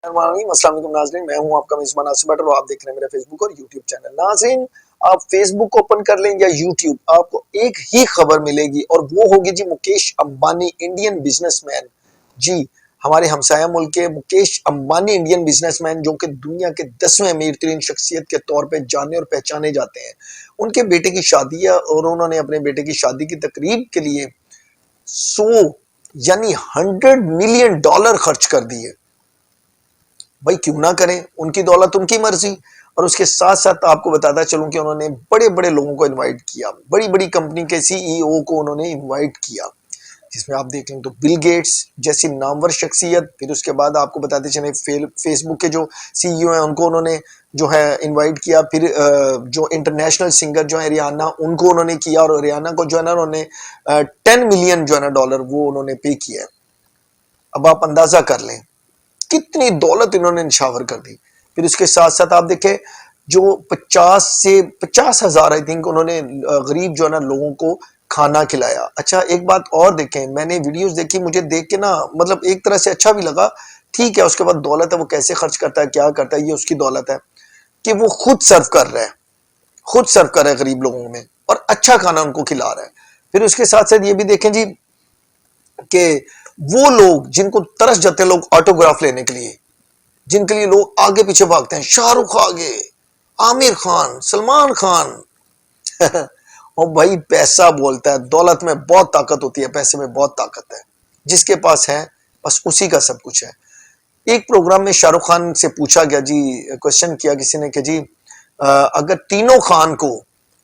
अस्सलाम वालेकुम नाज़रीन, मैं हूं आपका मेज़बान आसिफ भट्ट और आप देख रहे हैं मेरा फेसबुक और यूट्यूब चैनल। नाज़रीन, आप फेसबुक ओपन कर लें या यूट्यूब, आपको एक ही खबर मिलेगी और वो होगी जी मुकेश अंबानी, इंडियन बिजनेसमैन। जी, हमारे हमसाया मुल्क के मुकेश अंबानी, इंडियन बिजनेसमैन, जो कि दुनिया के 10वें अमीर तरीन शख्सियत के तौर पे जाने और पहचाने जाते हैं। उनके बेटे की शादी है और उन्होंने अपने बेटे की शादी की तकरीब के लिए 100 यानी $100 मिलियन खर्च कर दिए। भाई क्यों ना करें, उनकी दौलत उनकी मर्जी। और उसके साथ साथ आपको बताता चलूं कि उन्होंने बड़े बड़े लोगों को इनवाइट किया, बड़ी बड़ी कंपनी के सीईओ को उन्होंने इनवाइट किया, जिसमें आप देख लें तो बिल गेट्स जैसी नामवर शख्सियत। फिर उसके बाद आपको बताते चले फेसबुक के जो सीईओ हैं उनको उन्होंने जो है इनवाइट किया। फिर जो इंटरनेशनल सिंगर जो है रियाना, उनको उन्होंने किया और रियाना को जो है ना उन्होंने 10 मिलियन जो है ना डॉलर वो उन्होंने पे किया है। अब आप अंदाजा कर लें कितनी दौलत इन्होंने निछावर कर दी। फिर उसके साथ साथ आप देखें जो 50 से 50 हजार आई थिंक उन्होंने गरीब जो है ना लोगों को खाना खिलाया। अच्छा एक बात और देखें, मैंने वीडियोस देखी, मुझे देख के ना मतलब एक तरह से अच्छा भी लगा। ठीक है, उसके बाद दौलत है, वो कैसे खर्च करता है, क्या करता है, ये उसकी दौलत है कि वो खुद सर्व कर रहा है, खुद सर्व कर रहा है गरीब लोगों में और अच्छा खाना उनको खिला रहा है। फिर उसके साथ साथ ये भी देखें जी कि वो लोग जिनको तरस जाते हैं लोग ऑटोग्राफ लेने के लिए, जिनके लिए लोग आगे पीछे भागते हैं, शाहरुख आगे, आमिर खान, सलमान खान। और भाई पैसा बोलता है, दौलत में बहुत ताकत होती है, पैसे में बहुत ताकत है। जिसके पास है बस उसी का सब कुछ है। एक प्रोग्राम में शाहरुख खान से पूछा गया जी, क्वेश्चन किया किसी ने कि जी अगर तीनों खान को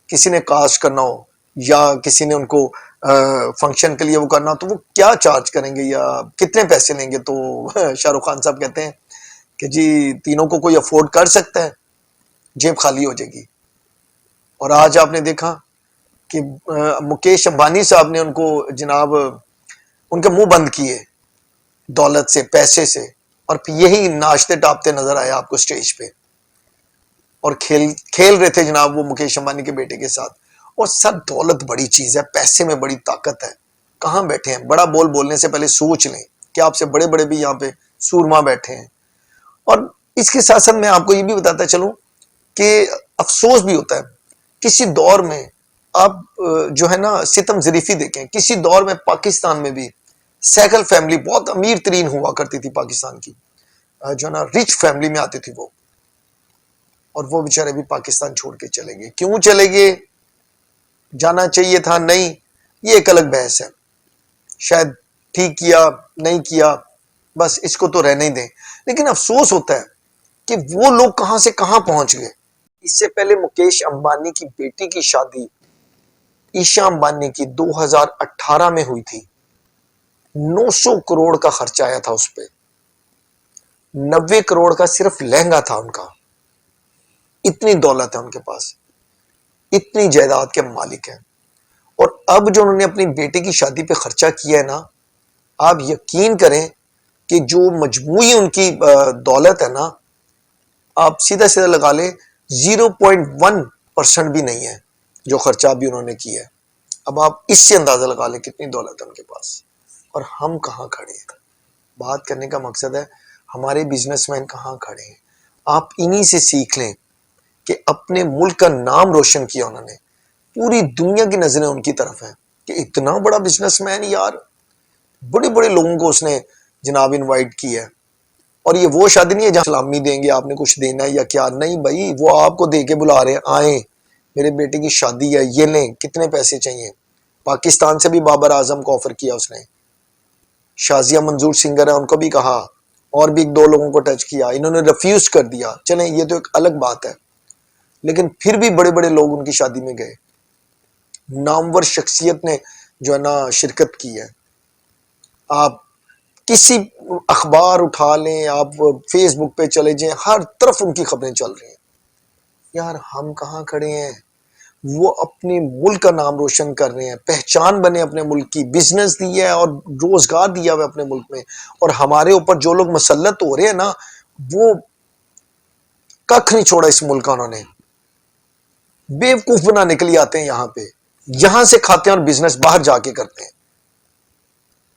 किसी ने कास्ट करना हो या किसी ने उनको फंक्शन के लिए वो करना हो तो वो क्या चार्ज करेंगे या कितने पैसे लेंगे, तो शाहरुख खान साहब कहते हैं कि जी तीनों को कोई अफोर्ड कर सकता है, जेब खाली हो जाएगी। और आज आपने देखा कि मुकेश अंबानी साहब ने उनको जनाब उनके मुंह बंद किए दौलत से, पैसे से, और यही नाचते टापते नजर आए आपको स्टेज पे और खेल खेल रहे थे जनाब वो मुकेश अंबानी के बेटे के साथ। और सर दौलत बड़ी चीज है, पैसे में बड़ी ताकत है। कहाँ बैठे हैं, बड़ा बोल बोलने से पहले सोच लें कि आपसे बड़े बड़े भी यहाँ पे सूरमा बैठे हैं। और इसके साथ साथ मैं आपको ये भी बताता चलूं कि अफसोस भी होता है किसी दौर में, आप जो है ना सितम जरीफी देखें, किसी दौर में पाकिस्तान में भी सैकल फैमिली बहुत अमीर तरीन हुआ करती थी पाकिस्तान की, जो है ना रिच फैमिली में आती थी वो, और वो बेचारे भी पाकिस्तान छोड़ के चले गए। क्यों चले गए, जाना चाहिए था नहीं, ये एक अलग बहस है। शायद ठीक किया, नहीं किया, बस इसको तो रहने ही दें। लेकिन अफसोस होता है कि वो लोग कहां से कहां पहुंच गए। इससे पहले मुकेश अंबानी की बेटी की शादी ईशा अंबानी की 2018 में हुई थी। 900 करोड़ का खर्चा आया था उस पे, 90 करोड़ का सिर्फ लहंगा था उनका। इतनी दौलत है उनके पास, इतनी जायदाद के मालिक हैं। और अब जो उन्होंने अपनी बेटी की शादी पे खर्चा किया है ना, आप यकीन करें कि जो मजमूई उनकी दौलत है ना, आप सीधा सीधा लगा लें 0.1% भी नहीं है जो खर्चा भी उन्होंने किया है। अब आप इससे अंदाजा लगा लें कितनी दौलत है उनके पास और हम कहाँ खड़े हैं। बात करने का मकसद है हमारे बिजनेसमैन कहाँ खड़े हैं। आप इन्हीं से सीख लें कि अपने मुल्क का नाम रोशन किया उन्होंने, पूरी दुनिया की नजरें उनकी तरफ हैं कि इतना बड़ा बिजनेसमैन यार, बड़े बड़े लोगों को उसने जनाब इनवाइट किया है। और ये वो शादी नहीं है जहां सलामी देंगे, आपने कुछ देना है या क्या, नहीं भाई, वो आपको दे के बुला रहे हैं, आए मेरे बेटे की शादी है, ये लें, कितने पैसे चाहिए। पाकिस्तान से भी बाबर आजम को ऑफर किया उसने, शाजिया मंजूर सिंगर है उनको भी कहा, और भी एक दो लोगों को टच किया, इन्होंने रिफ्यूज कर दिया। चलें ये तो एक अलग बात है, लेकिन फिर भी बड़े बड़े लोग उनकी शादी में गए, नामवर शख्सियत ने जो है ना शिरकत की है। आप किसी अखबार उठा लें, आप फेसबुक पे चले जाएं, हर तरफ उनकी खबरें चल रही हैं। यार हम कहाँ खड़े हैं। वो अपने मुल्क का नाम रोशन कर रहे हैं, पहचान बने अपने मुल्क की, बिजनेस दिया है और रोजगार दिया हुआ अपने मुल्क में। और हमारे ऊपर जो लोग मुसल्लत हो रहे हैं ना, वो कख नहीं छोड़ा इस मुल्क का उन्होंने। बेवकूफ बनाने के लिए आते हैं यहाँ पे, यहां से खाते हैं और बिजनेस बाहर जाके करते हैं,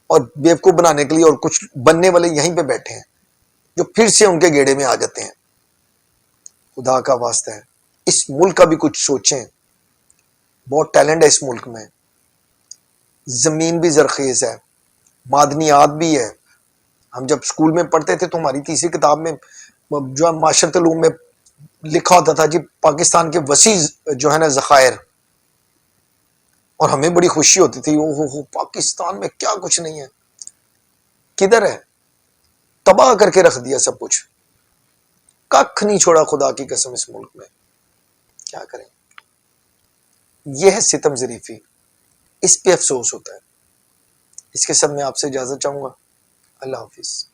और बेवकूफ बनाने के लिए और कुछ बनने वाले यहीं पे बैठे हैं। जो फिर से उनके गेड़े में आ जाते हैं। खुदा का वास्ता है, इस मुल्क का भी कुछ सोचें। बहुत टैलेंट है इस मुल्क में, जमीन भी जरखेज है, मादनियात भी है। हम जब स्कूल में पढ़ते थे तो हमारी तीसरी किताब में जो है माशरत उलूम में लिखा होता था जी पाकिस्तान के वसी जो है ना ज़खायर, और हमें बड़ी खुशी होती थी, ओ हो पाकिस्तान में क्या कुछ नहीं है। किधर है, तबाह करके रख दिया सब कुछ, कख नहीं छोड़ा खुदा की कसम इस मुल्क में। क्या करें, यह है सितम जरीफी, इस पे अफसोस होता है। इसके साथ मैं आपसे इजाजत चाहूंगा। अल्लाह हाफिज।